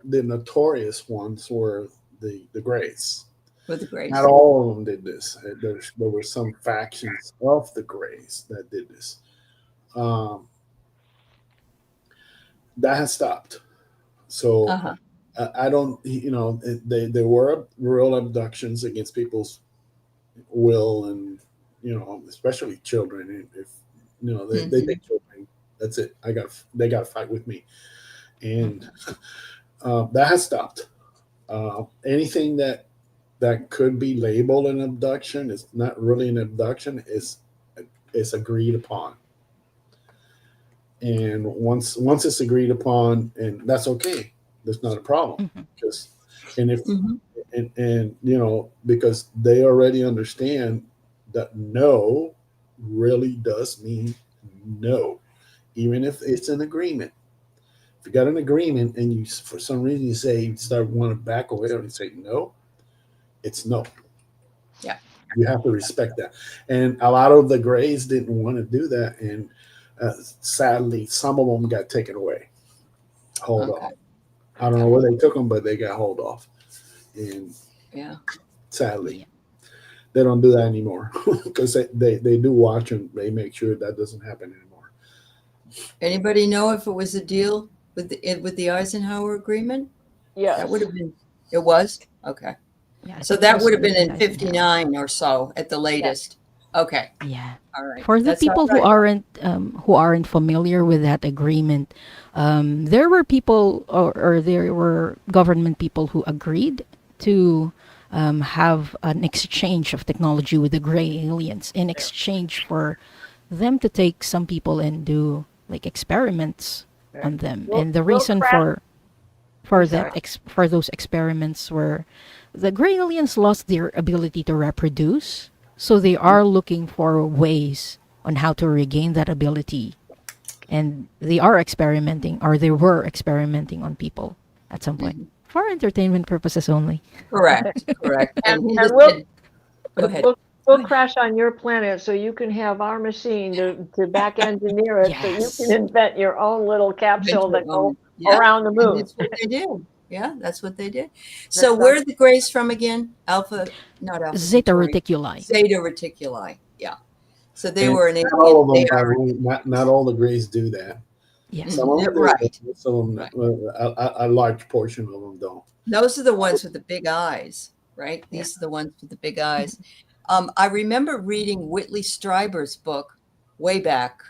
notorious ones were the Greys. With the Greys. Not all of them did this. There were some factions of the Greys that did this. That has stopped. So I don't, there were real abductions against people's will, and especially children. If they take children, that's it. They got to fight with me, and that has stopped. Anything that could be labeled an abduction is not really an abduction. It's agreed upon, and once it's agreed upon, and that's okay. That's not a problem. Because because they already understand that no really does mean no, even if it's an agreement. If you got an agreement and you, for some reason, you start want to back away and say no, it's no. Yeah. You have to respect that. And a lot of the Greys didn't want to do that. And sadly, some of them got taken away. Hold off. I don't know where they took them, but they got hold off. And sadly, they don't do that anymore because they do watch and they make sure that doesn't happen anymore. Anybody know if it was a deal with the Eisenhower Agreement? Yes. That would have been, it was? Okay. Yeah, I So think it that was would have been in President Eisenhower. 59 or so at the latest. Okay. Yeah. All right. For the That's all people right. who aren't familiar with that agreement, there were people or there were government people who agreed to have an exchange of technology with the gray aliens in exchange for them to take some people and do like experiments on them. We'll, And the we'll reason crash. for I'm sorry. for those experiments were the gray aliens lost their ability to reproduce, so they are looking for ways on how to regain that ability, and they are experimenting, or they were experimenting on people at some point for entertainment purposes only. Correct. Correct. And, And and Hinda we'll, said, go ahead. we'll crash on your planet so you can have our machine to back engineer it so you Yes. can invent your own little capsule that go Yeah. around the And moon. that's what they did. Yeah, that's what they did. So That's where are the grays from again? Not Alpha Zeta Centauri. Reticuli. Zeta Reticuli. Yeah. So they And were an not alien. all of them, They by are the way, not all the Greys do that. Yes. Some of them do, right. but some of them, Right. a large portion of them don't. Those are the ones with the big eyes, right? These are the ones with the big eyes. I remember reading Whitley Strieber's book way back.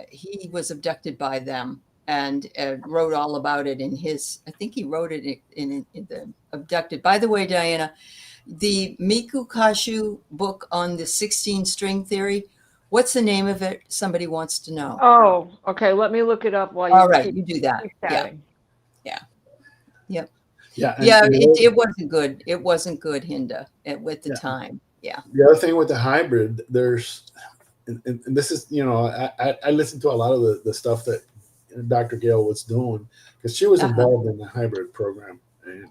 He was abducted by them and wrote all about it in his, I think he wrote it in the Abducted. By the way, Diana, the Miku Kashu book on the 16 string theory, what's the name of it? Somebody wants to know. Oh, okay. Let me look it up while you All right, keep you do that. Yeah. chatting. Yep. Yeah, Yeah, and it wasn't good. It wasn't good, Hinda, with the Yeah. time. Yeah. the other thing with the hybrid, there's, and this is, I listened to a lot of the stuff that Dr. Gale was doing because she was involved in the hybrid program, and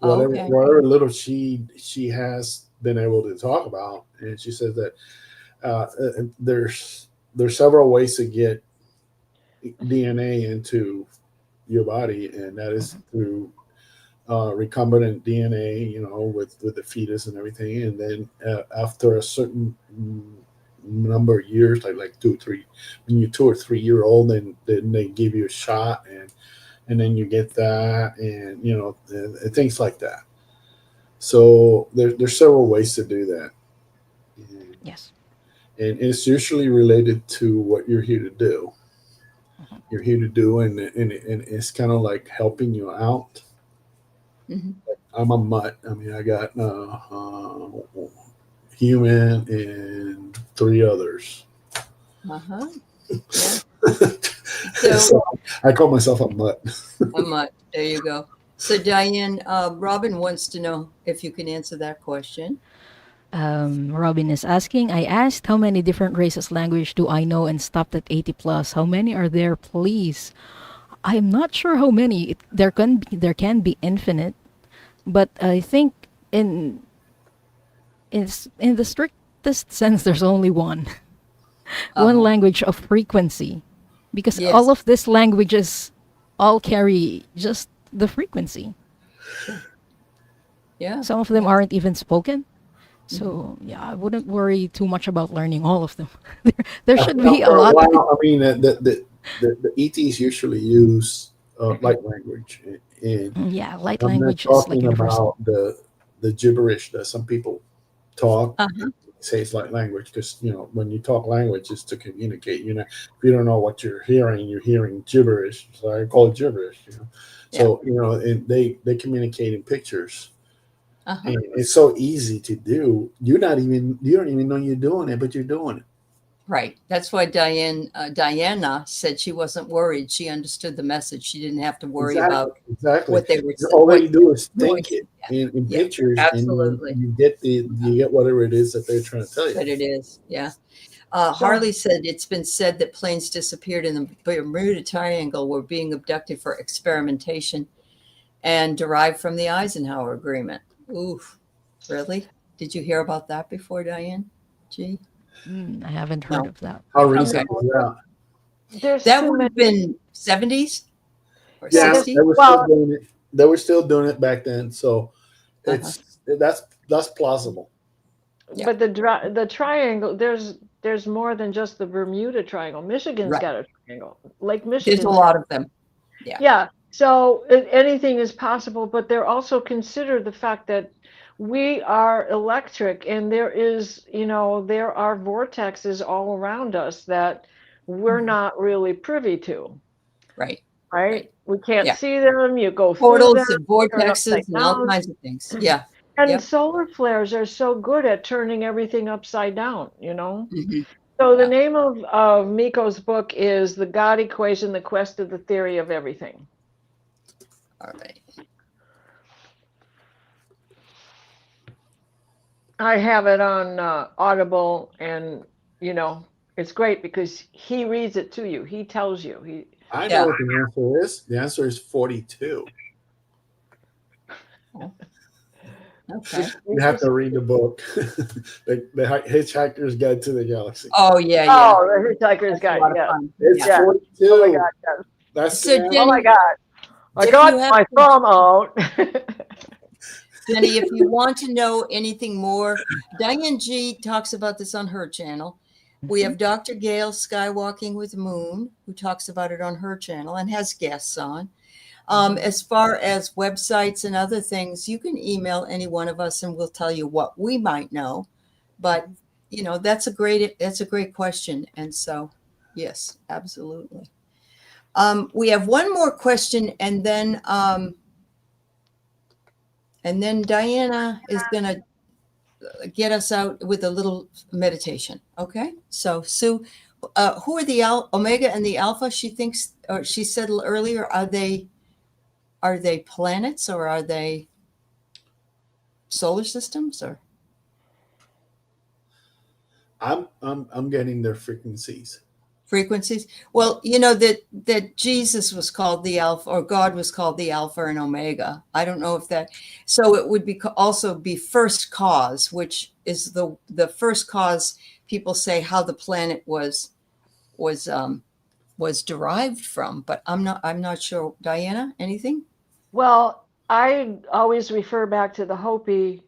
whatever little she has been able to talk about, and she says that there's several ways to get DNA into your body, and that is through recombinant DNA, with the fetus and everything, and then after a certain number of years, like 2 or 3, when you're 2 or 3 year old, then they give you a shot, and then you get that, and and things like that. So there's several ways to do that. Yes. And it's usually related to what you're here to do. You're here to do, and it's kind of like helping you out. Mm-hmm. I'm a mutt. I mean, I got human and 3 others. Uh-huh. Yeah. So I call myself a mutt. A mutt. There you go. So Diane, Robin wants to know if you can answer that question. Robin is asking, I asked how many different races language do I know and stopped at 80 plus. How many are there, please? I'm not sure how many. There can be infinite, but I think in the strictest sense, there's only one. One language of frequency, because Yes. all of these languages all carry just the frequency. Yeah. Some of them aren't even spoken. So yeah, I wouldn't worry too much about learning all of them. there should be a For lot. while, I mean, the ETs usually use light language, and Yeah, light I'm not language is like talking universal. about the gibberish that some people talk. Uh-huh. Say it's light language because when you talk language, it's to communicate. If you don't know what you're hearing gibberish. So I call it gibberish. So and they communicate in pictures. Uh-huh. And it's so easy to do. You don't even know you're doing it, but you're doing it. Right. That's why Diana said she wasn't worried. She understood the message. She didn't have to worry about Exactly. what they were saying. All you do is doing. think it Yeah. in pictures, Absolutely. and you get whatever it is that they're trying to tell you. But it is, yeah. Harley said it's been said that planes disappeared in the Bermuda Triangle were being abducted for experimentation and derived from the Eisenhower Agreement. Oof. Really? Did you hear about that before, Diane? Gee. I haven't heard of that. How recent is that? There's That too would have many. been 70s or Yeah, 60s. they were still doing it. They were still doing it back then, so that's plausible. Yeah. But the triangle, there's more than just the Bermuda Triangle. Michigan's Right. got a triangle. Lake Michigan. There's a lot of them. Yeah. So anything is possible, but they're also consider the fact that we are electric and there is, there are vortexes all around us that we're not really privy to, Right. right? Right. We can't Yeah. see them, you go through them, Portals and turn upside vortexes and all down. kinds of things. Yeah. And Yep. solar flares are so good at turning everything upside down. Hmm. So the Yeah. name of Miko's book is The God Equation, The Quest of the Theory of Everything. All right. I have it on Audible, and it's great because he reads it to you. He tells you. I know Yeah. what the answer is. The answer is 42. Oh, okay. You have to read the book, the Hitchhiker's Guide to the Galaxy. Oh, yeah. Yeah. Oh, the Hitchhiker's That's a Guide. lot of Yes, fun. It's Yeah. yes. Oh my 42. God, yes. That's So, the Oh answer. my Jenny, God. I if you got have my thumb out. Jenny, if you want to know anything more, Diane G talks about this on her channel. We have Dr. Gail Skywalking with Moon, who talks about it on her channel and has guests on. As far as websites and other things, you can email any one of us and we'll tell you what we might know. But that's a great question. And so, yes, absolutely. We have one more question, and then Diana is going to get us out with a little meditation. Okay. So Sue, who are the Omega and the Alpha? She thinks, or she said earlier, are they planets or are they solar systems or I'm getting their frequencies. frequencies? Well, that Jesus was called the Alpha, or God was called the Alpha and Omega. I don't know if that. So it would be also be first cause, which is the first cause. People say how the planet was derived from, but I'm not sure. Diana, anything? Well, I always refer back to the Hopi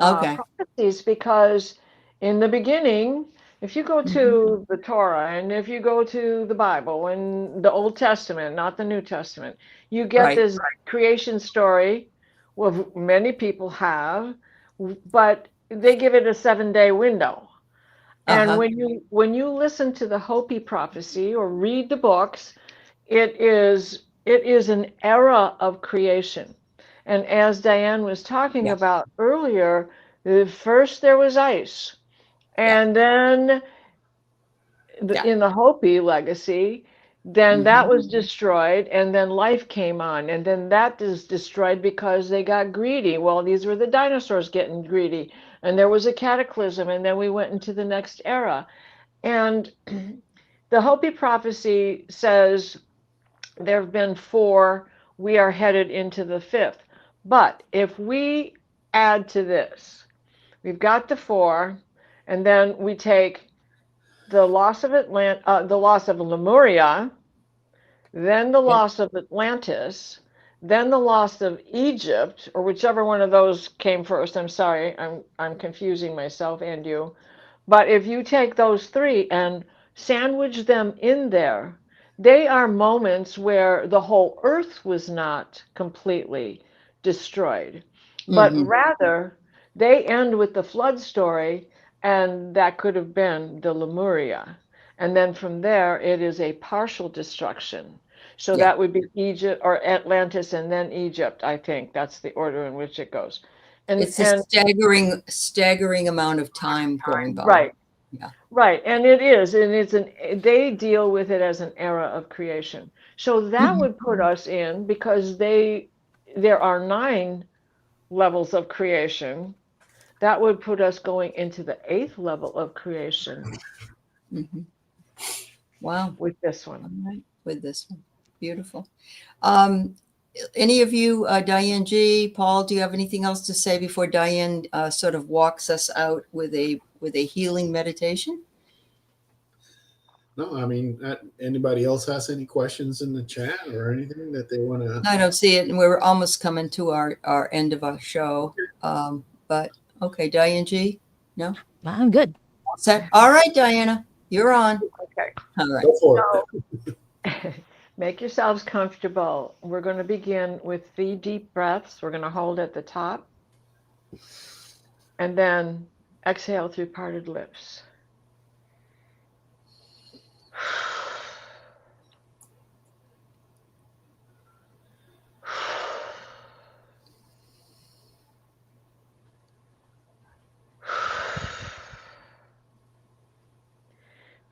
Okay. prophecies because in the beginning, if you go to the Torah and if you go to the Bible and the Old Testament, not the New Testament, you get Right. this creation story, well, many people have, but they give it a 7-day window. And Uh-huh. when you listen to the Hopi prophecy or read the books, it is an era of creation. And as Diane was talking Yeah. about earlier, first there was ice, Yeah. and then Yeah. in the Hopi legacy, then that Mm-hmm. was destroyed, and then life came on, and then that is destroyed because they got greedy. Well, these were the dinosaurs getting greedy, and there was a cataclysm, and then we went into the next era. And the Hopi prophecy says there have been 4, we are headed into the 5th. But if we add to this, we've got the 4, and then we take the loss of the loss of Lemuria, then the Yep. loss of Atlantis, then the loss of Egypt, or whichever one of those came first. I'm sorry, I'm confusing myself and you. But if you take those 3 and sandwich them in there, they are moments where the whole earth was not completely destroyed, but Mm-hmm. rather they end with the flood story, and that could have been the Lemuria. And then from there, it is a partial destruction. So Yeah. that would be Egypt or Atlantis and then Egypt, I think. That's the order in which it goes. And It's a staggering amount of time going by. right. Yeah. Right, and it is, and they deal with it as an era of creation. So that Mm-hmm. would put us in because there are 9 levels of creation. That would put us going into the 8th level of creation Mm-hmm. Wow. with this All one. right. With this one. Beautiful. Um, any of you, Diane G, Paul, do you have anything else to say before Diane sort of walks us out with a healing meditation? No, I mean, anybody else has any questions in the chat or anything that they want to? I don't see it, and we're almost coming to our end of our show. But okay, Diane G, no, I'm good. set. All right, Diana, you're on. Okay. All right. Go for it. So Make yourselves comfortable. We're going to begin with 3 deep breaths. We're going to hold at the top and then exhale through parted lips.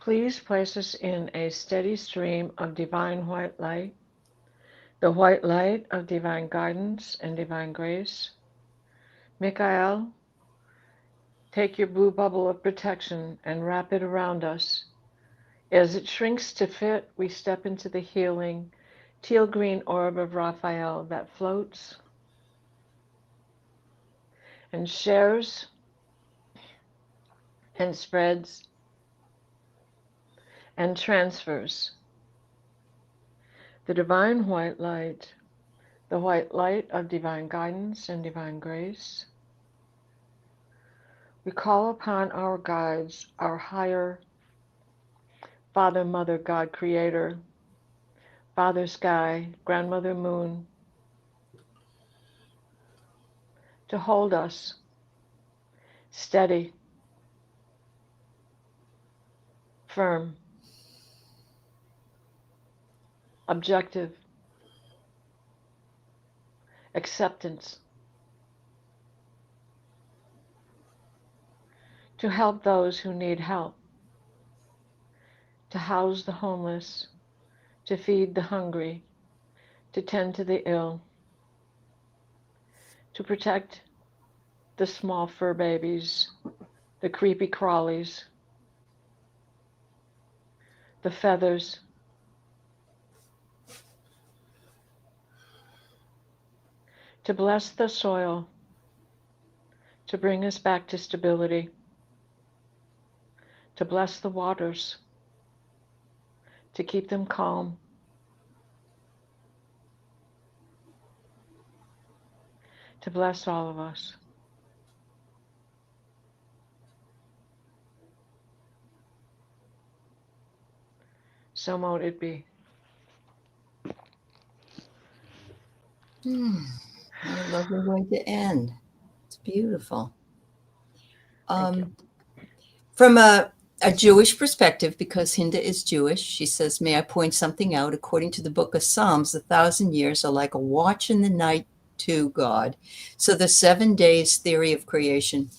Please place us in a steady stream of divine white light, the white light of divine guidance and divine grace. Michael, take your blue bubble of protection and wrap it around us. As it shrinks to fit, we step into the healing teal green orb of Raphael that floats and shares and spreads and transfers the divine white light, the white light of divine guidance and divine grace. We call upon our guides, our higher Father, Mother, God, Creator, Father Sky, Grandmother Moon, to hold us steady, firm, objective, acceptance, to help those who need help, to house the homeless, to feed the hungry, to tend to the ill, to protect the small fur babies, the creepy crawlies, the feathers, to bless the soil, to bring us back to stability, to bless the waters, to keep them calm, to bless all of us. So mote it be. What a lovely way to end. It's beautiful. From a Jewish perspective, because Hinda is Jewish, she says, may I point something out? According to the book of Psalms, 1,000 years are like a watch in the night to God. So the 7 days theory of creation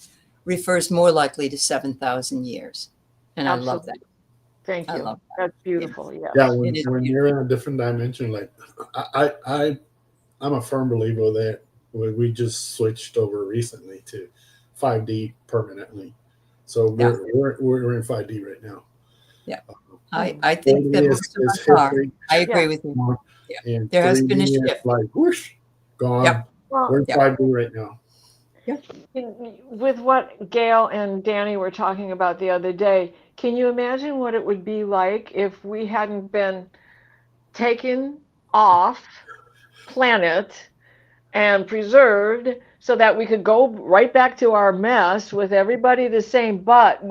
refers more likely to 7,000 years. And Absolutely. I love that. Thank you. I love that. That's beautiful. Yes. Yeah, when you're in a different dimension, like I'm a firm believer that we just switched over recently to 5D permanently. So we're in 5D right now. Yeah, I think that most of us are. I agree with you. Yeah. And There has been a shift. Like whoosh, gone. Yep. We're in 5D right now. Yep. With what Gail and Danny were talking about the other day, can you imagine what it would be like if we hadn't been taken off planet and preserved so that we could go right back to our mess with everybody the same, but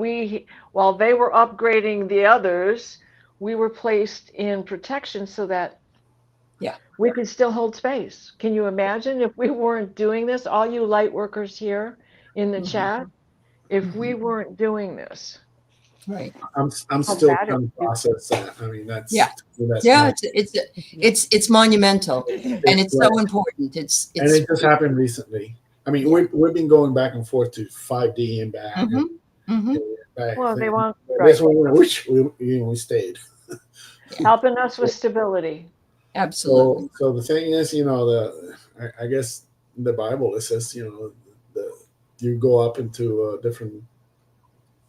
while they were upgrading the others, we were placed in protection so that we could still hold space. Can you imagine if we weren't doing this, all you light workers here in the chat, if we weren't doing this? Right. I'm still trying to process that. I mean, that's it's monumental, and it's so important. It's and it just happened recently. I mean, we've been going back and forth to 5D and back. And back. Well, they want this one, we stayed. Helping us with stability. Absolutely. So the thing is, I guess in the Bible it says, you go up into a different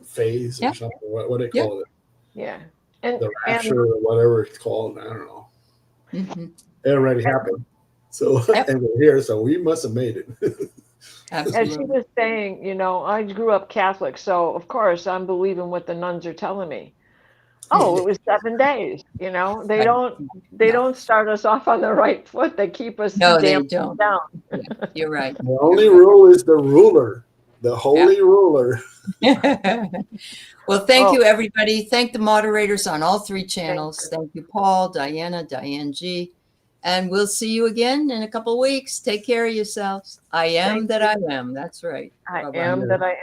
phase or something. What do they call it? Yeah. And the rapture or whatever it's called. I don't know. It already happened. So and we're here, so we must have made it. As she was saying, I grew up Catholic, so of course I'm believing what the nuns are telling me. Oh, it was 7 days. They don't start us off on the right foot. They keep us down. Yeah, you're right. The only rule is the ruler. The holy ruler. Well, thank Oh. you, everybody. Thank the moderators on all three channels. Thank you, Paul, Diana, Diane G. And we'll see you again in a couple of weeks. Take care of yourselves. I am Thank that you. I am. That's right. I Bye-bye. am that I am.